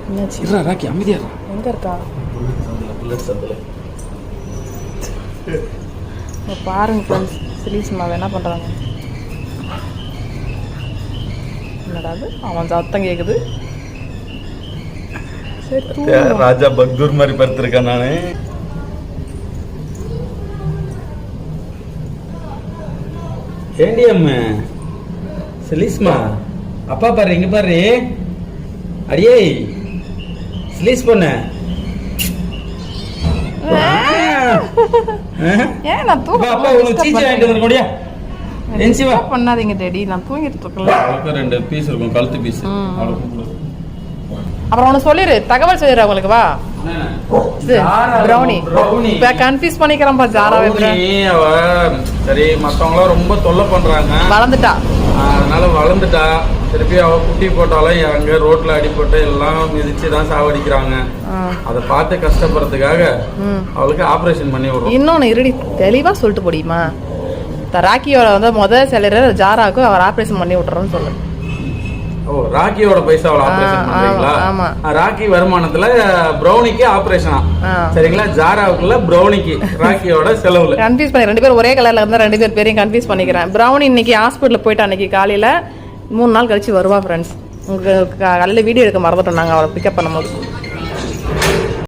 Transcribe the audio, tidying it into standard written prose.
என்னாச்சு ராக்கி அமைதியா எங்கே இருக்கா பாருங்க ஃப்ரெண்ட்ஸ் சிலீஸ்மா என்ன பண்ணுறாங்க என்னடா அவன் சத்தம் கேட்குது ராஜா பக்தூர் மாதிரி படுத்திருக்கேன் நானு ஏண்டி அம்மா சிலீஸ்மா அப்பா பாரு இங்க பாரு அடியே சிலீஸ் பண்ண ஏன் நான் தூங்க அப்பா உனக்கு சீச்சி வாங்கிட்டு வர முடியா என்சிவா பண்ணாதீங்க டேடி நான் தூங்கிட்டு இருக்கல அவளுக்கு 2 பீஸ் இருக்கும் கழுத்து பீஸ் அப்புறம் ஒன்று சொல்லிடு தகவல் சொல்லிடு அவங்களுக்கு வா ப்ரௌனி இப்போ கன்ஃபியூஸ் பண்ணிக்கிறேன்ப்பா ஜாராவே அவ சரி மற்றவங்களாம் ரொம்ப தொல்லை பண்றாங்க வளர்ந்துட்டா அதனால வளர்ந்துட்டா திருப்பி அவ குட்டி போட்டாலும் அங்க ரோட்ல அடிபட்டு எல்லாம் மிதிச்சு தான் சாவடிக்கிறாங்க அதை பார்த்து கஷ்டப்படுறதுக்காக அவளுக்கு ஆபரேஷன் பண்ணி விடுறோம் இன்னொன்னு இருடி தெளிவா சொல்லிட்டு போடியுமா ராக்கியோட வந்து முதல் சேலரி ஜாராவுக்கு அவர் ஆபரேஷன் பண்ணி விட்டுறோம்னு சொல்லு ஓ ராக்கியோட பைசாவோட ஆபரேஷன் பண்றீங்களா ராக்கி வருமானத்துல ப்ரௌனிக்கு ஆபரேஷனா சரிங்களா ஜாராவுக்குள்ள ப்ரௌனிக்கு ராக்கியோட செலவுல கன்ஃபியூஸ் பண்ணி 2 பேரும் ஒரே கலர்ல இருந்தா 2 பேர் பேரையும் கன்ஃபியூஸ் பண்ணிக்கிறேன் ப்ரௌனி இன்னைக்கு ஹாஸ்பிட்டல் போயிட்டு அன்னைக்கு காலையில 3 நாள் கழிச்சு வருவா ஃப்ரெண்ட்ஸ் உங்களுக்கு காலையில வீடியோ எடுக்க மறந்துட்டோம் நாங்க அவரை பிக்கப் பண்ணும்போது